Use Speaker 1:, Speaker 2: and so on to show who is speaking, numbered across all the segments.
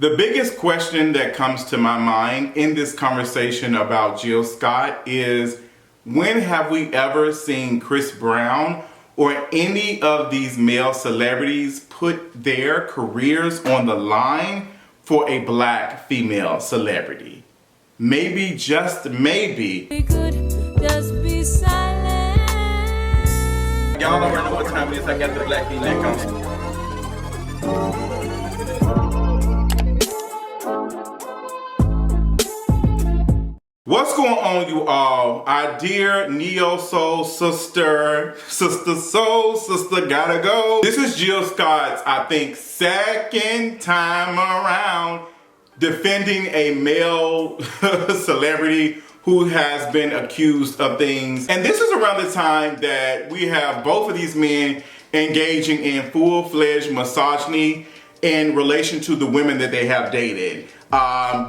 Speaker 1: The biggest question that comes to my mind in this conversation about Jill Scott is, when have we ever seen Chris Brown or any of these male celebrities put their careers on the line for a black female celebrity? Maybe, just maybe.
Speaker 2: We could just be silent.
Speaker 1: Y'all already know what time it is. I got the black V-neck on. What's going on, you all? Our dear Neo Soul sister gotta go. This is Jill Scott's, I think, second time around defending a male celebrity who has been accused of things. And this is around the time that we have both of these men engaging in full-fledged misogyny in relation to the women that they have dated.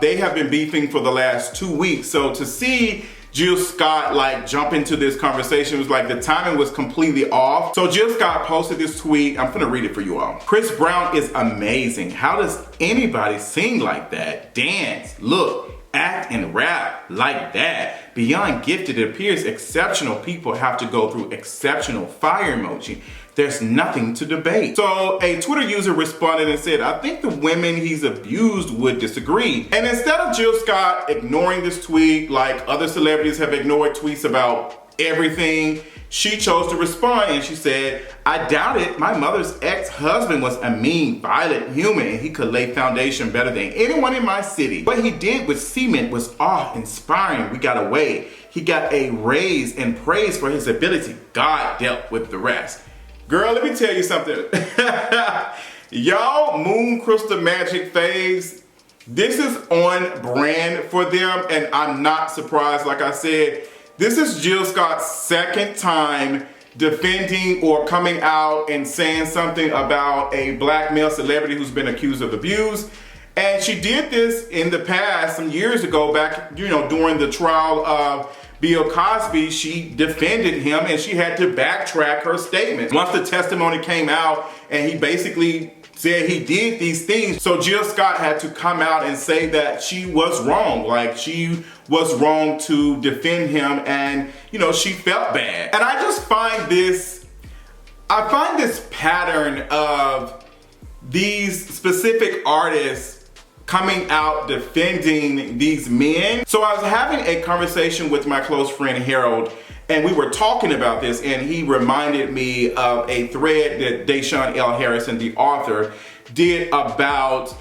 Speaker 1: They have been beefing for the last 2 weeks. So to see Jill Scott jump into this conversation was like the timing was completely off. So Jill Scott posted this tweet. I'm gonna read it for you all. Chris Brown is amazing. How does anybody sing like that? Dance, look, act and rap like that. Beyond gifted, it appears exceptional people have to go through exceptional fire emoji. There's nothing to debate. So a Twitter user responded and said, I think the women he's abused would disagree. And instead of Jill Scott ignoring this tweet like other celebrities have ignored tweets about everything, she chose to respond and she said, I doubt it. My mother's ex-husband was a mean, violent human and he could lay foundation better than anyone in my city. What he did with Cement was awe-inspiring. We got away. He got a raise and praise for his ability. God dealt with the rest. Girl, let me tell you something. Y'all Moon Crystal Magic phase, this is on brand for them, and I'm not surprised. Like I said, this is Jill Scott's second time defending or coming out and saying something about a black male celebrity who's been accused of abuse. And she did this in the past, some years ago, back, during the trial of Bill Cosby. She defended him and she had to backtrack her statements. Once the testimony came out and he basically said he did these things, so Jill Scott had to come out and say that she was wrong. She was wrong to defend him and, she felt bad. And I just find this pattern of these specific artists coming out defending these men. So I was having a conversation with my close friend Harold, and we were talking about this, and he reminded me of a thread that Deshaun L. Harrison, the author, did about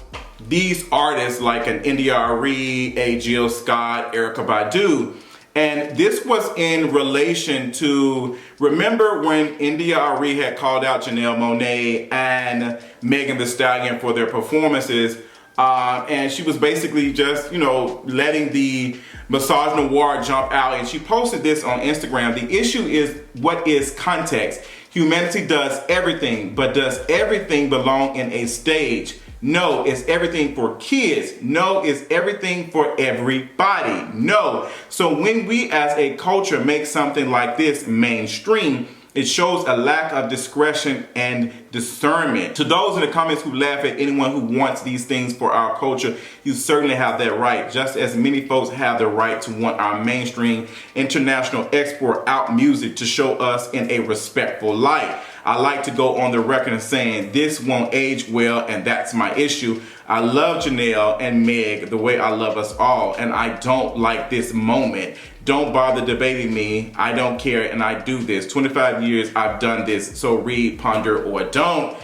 Speaker 1: these artists like an Arie, a Jill Scott, Erykah Badu. And this was in relation to, remember when Arie had called out Janelle Monáe and Megan Thee Stallion for their performances? And she was basically just, letting the misogynoir jump out. And she posted this on Instagram. The issue is, what is context? Humanity does everything, but does everything belong in a stage? No. Is everything for kids? No. Is everything for everybody? No. So when we as a culture make something like this mainstream, it shows a lack of discretion and discernment. To those in the comments who laugh at anyone who wants these things for our culture, you certainly have that right, just as many folks have the right to want our mainstream international export out music to show us in a respectful light. I like to go on the record and saying this won't age well, and that's my issue. I love Janelle and Meg the way I love us all, and I don't like this moment. Don't bother debating me. I don't care, and I do this. 25 years I've done this, so read, ponder, or don't.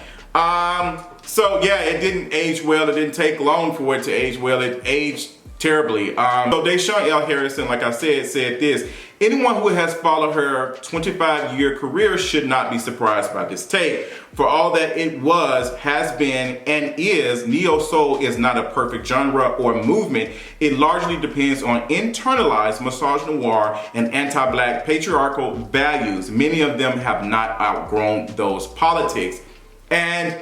Speaker 1: So yeah, it didn't age well. It didn't take long for it to age well. It aged terribly. So Deshaun L. Harrison, like I said this. Anyone who has followed her 25-year career should not be surprised by this take. For all that it was, has been, and is, neo-soul is not a perfect genre or movement. It largely depends on internalized misogynoir and anti-black patriarchal values. Many of them have not outgrown those politics. And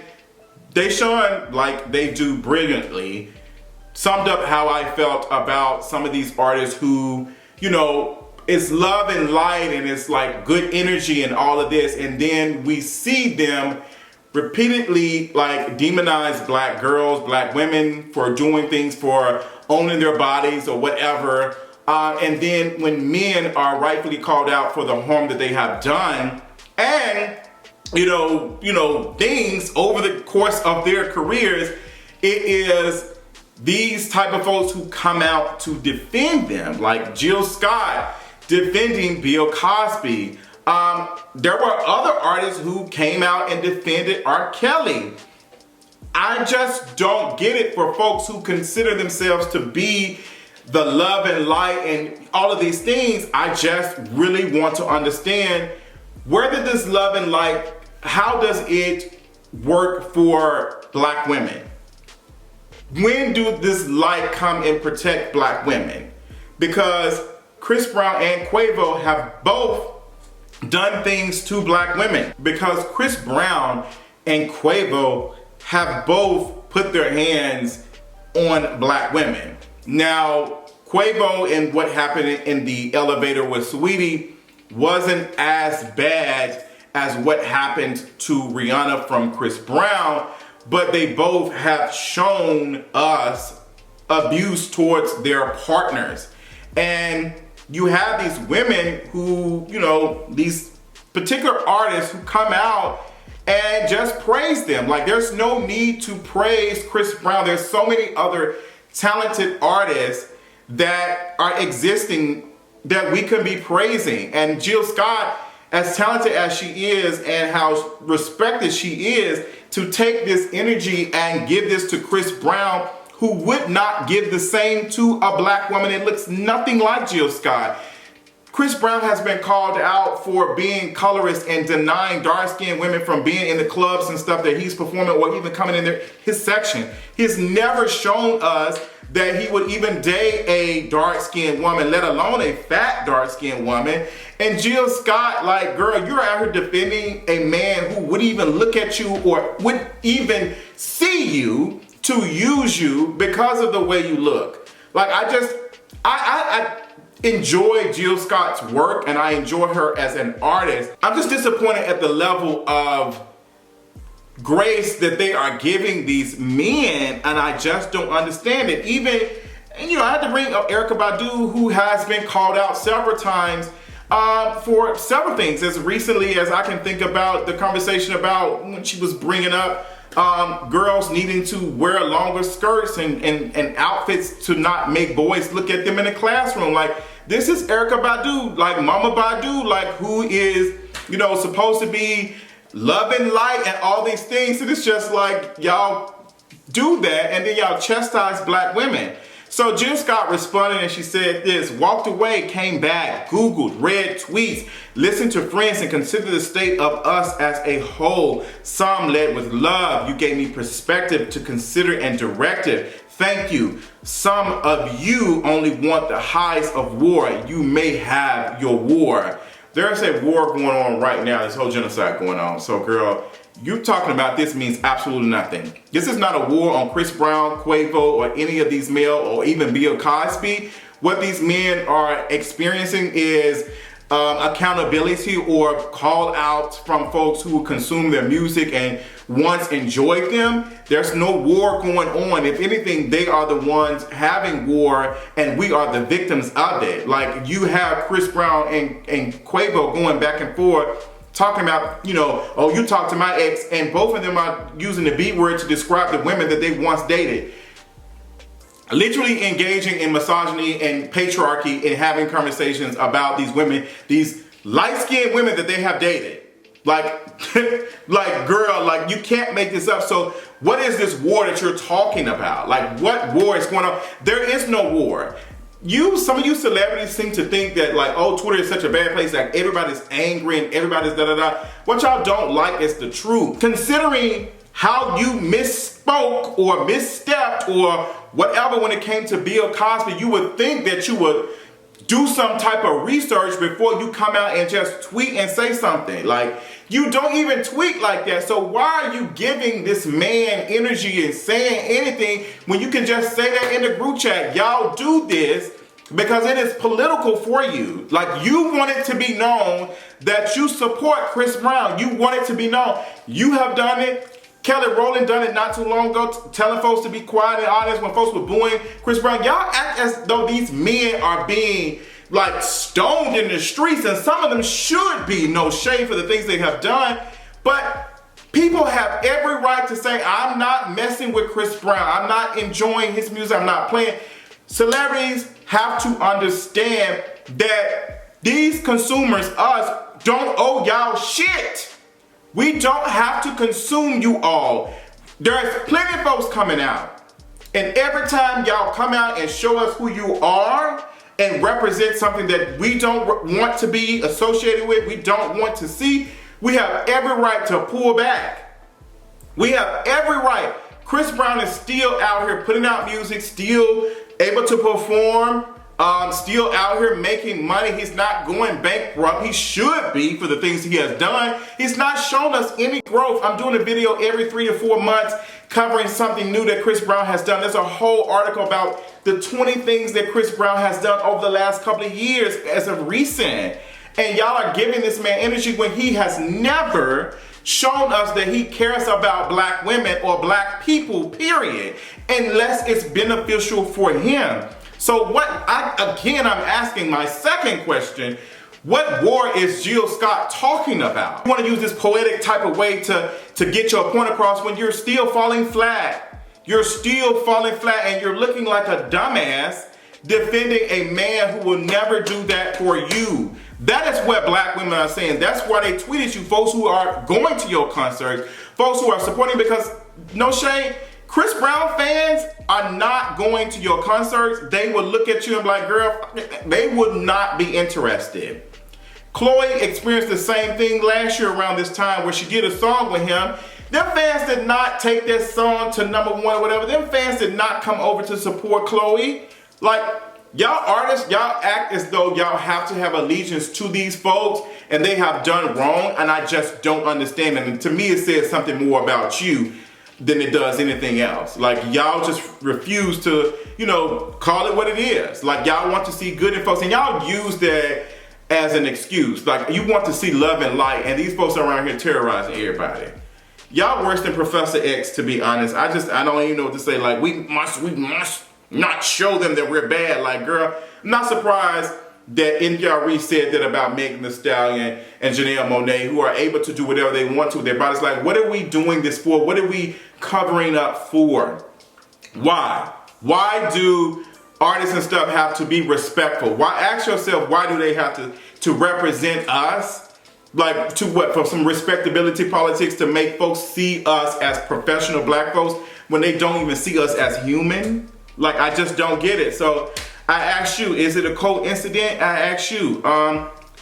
Speaker 1: Deshaun, like they do brilliantly, summed up how I felt about some of these artists who, it's love and light and it's like good energy and all of this, and then we see them repeatedly like demonize black girls, black women for doing things, for owning their bodies or whatever. And then when men are rightfully called out for the harm that they have done, and things over the course of their careers, it is these type of folks who come out to defend them, like Jill Scott defending Bill Cosby. There were other artists who came out and defended R. Kelly. I just don't get it for folks who consider themselves to be the love and light and all of these things. I just really want to understand, where did this love and light, how does it work for black women? When do this light come and protect black women? Because Chris Brown and Quavo have both done things to black women. Because Chris Brown and Quavo have both put their hands on black women. Now, Quavo and what happened in the elevator with Saweetie wasn't as bad as what happened to Rihanna from Chris Brown, but they both have shown us abuse towards their partners. And you have these women who, these particular artists who come out and just praise them. Like, there's no need to praise Chris Brown. There's so many other talented artists that are existing that we could be praising. And Jill Scott, as talented as she is and how respected she is, to take this energy and give this to Chris Brown, who would not give the same to a black woman that looks nothing like Jill Scott. Chris Brown has been called out for being colorist and denying dark-skinned women from being in the clubs and stuff that he's performing, or even coming in his section. He's never shown us that he would even date a dark-skinned woman, let alone a fat dark-skinned woman. And Jill Scott, like, girl, you're out here defending a man who wouldn't even look at you or wouldn't even see you to use you because of the way you look. Like, I enjoy Jill Scott's work and I enjoy her as an artist. I'm just disappointed at the level of grace that they are giving these men, and I just don't understand it. Even, I had to bring up Erykah Badu, who has been called out several times for several things, as recently as I can think about the conversation about when she was bringing up girls needing to wear longer skirts and outfits to not make boys look at them in the classroom. Like, this is Erykah Badu, like Mama Badu, like, who is, supposed to be love and light and all these things. And it's just like, y'all do that and then y'all chastise black women. So Jill Scott responded and she said this: walked away, came back, Googled, read tweets, listened to friends, and considered the state of us as a whole. Some led with love. You gave me perspective to consider and directive. Thank you. Some of you only want the highs of war. You may have your war. There's a war going on right now, this whole genocide going on. So girl, you talking about this means absolutely nothing. This is not a war on Chris Brown, Quavo, or any of these male, or even Bill Cosby. What these men are experiencing is accountability or call outs from folks who consume their music and once enjoyed them. There's no war going on. If anything, they are the ones having war and we are the victims of it. Like, you have Chris Brown and Quavo going back and forth talking about, oh, you talked to my ex, and both of them are using the B word to describe the women that they once dated. Literally engaging in misogyny and patriarchy and having conversations about these women, these light-skinned women that they have dated. Like, girl, like, you can't make this up. So what is this war that you're talking about? Like, what war is going on? There is no war. Some of you celebrities seem to think that, like, oh, Twitter is such a bad place, like everybody's angry and everybody's da-da-da. What y'all don't like is the truth. Considering how you misspoke or misstepped or whatever when it came to Bill Cosby, you would think that you would do some type of research before you come out and just tweet and say something. Like, you don't even tweet like that. So why are you giving this man energy and saying anything when you can just say that in the group chat? Y'all do this because it is political for you. Like, you want it to be known that you support Chris Brown. You want it to be known. You have done it. Kelly Rowland done it not too long ago, telling folks to be quiet in the audience when folks were booing Chris Brown. Y'all act as though these men are being like stoned in the streets, and some of them should be. No shade for the things they have done, but people have every right to say, I'm not messing with Chris Brown. I'm not enjoying his music. I'm not playing. Celebrities have to understand that these consumers, us, don't owe y'all shit. We don't have to consume you all. There's plenty of folks coming out. And every time y'all come out and show us who you are and represent something that we don't want to be associated with, we don't want to see, we have every right to pull back. We have every right. Chris Brown is still out here putting out music, still able to perform, still out here making money. He's not going bankrupt. He should be for the things he has done. He's not shown us any growth. I'm doing a video every 3 to 4 months covering something new that Chris Brown has done. There's a whole article about the 20 things that Chris Brown has done over the last couple of years as of recent. And y'all are giving this man energy when he has never shown us that he cares about black women or black people, period, unless it's beneficial for him. So I'm asking my second question, what war is Jill Scott talking about? You want to use this poetic type of way to get your point across when you're still falling flat. You're still falling flat and you're looking like a dumbass defending a man who will never do that for you. That is what black women are saying. That's why they tweeted you, folks who are going to your concerts, folks who are supporting, because no shade, Chris Brown fans are not going to your concerts. They will look at you and be like, girl, they would not be interested. Chloe experienced the same thing last year around this time where she did a song with him. Them fans did not take that song to #1 or whatever. Them fans did not come over to support Chloe. Like, y'all artists, y'all act as though y'all have to have allegiance to these folks and they have done wrong, and I just don't understand it. And to me, it says something more about you than it does anything else. Like, y'all just refuse to, call it what it is. Like, y'all want to see good in folks, and y'all use that as an excuse. Like, you want to see love and light, and these folks are around here terrorizing everybody. Y'all worse than Professor X, to be honest. I don't even know what to say. Like, we must not show them that we're bad. Like, girl, I'm not surprised that NPR said that about Megan Thee Stallion and Janelle Monáe, who are able to do whatever they want to with their bodies. Like, what are we doing this for? What are we covering up for? Why? Why do artists and stuff have to be respectful? Why? Ask yourself, why do they have to represent us? Like, to what? For some respectability politics, to make folks see us as professional black folks when they don't even see us as human? Like, I just don't get it. So I ask you, is it a coincidence? I ask you.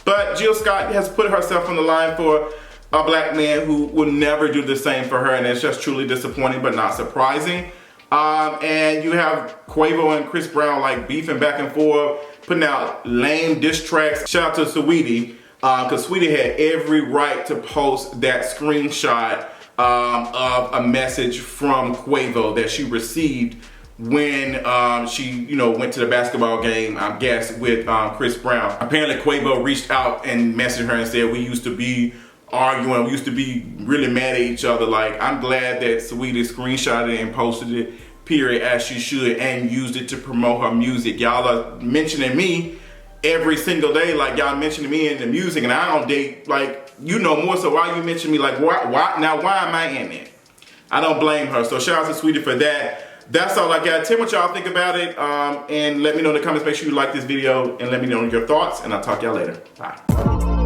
Speaker 1: But Jill Scott has put herself on the line for a black man who will never do the same for her, and it's just truly disappointing but not surprising. And you have Quavo and Chris Brown like beefing back and forth, putting out lame diss tracks. Shout out to Saweetie, because Saweetie had every right to post that screenshot of a message from Quavo that she received when she, went to the basketball game, I guess, with Chris Brown. Apparently Quavo reached out and messaged her and said, we used to be arguing, we used to be really mad at each other. Like, I'm glad that Saweetie screenshotted it and posted it, period, as she should, and used it to promote her music. Y'all are mentioning me every single day, like y'all mentioning me in the music, and I don't date, like, more, so why you mention me? Like, why am I in it? I don't blame her. So shout out to Saweetie for that. That's all I got. Tell me what y'all think about it, and let me know in the comments. Make sure you like this video and let me know your thoughts, and I'll talk to y'all later. Bye.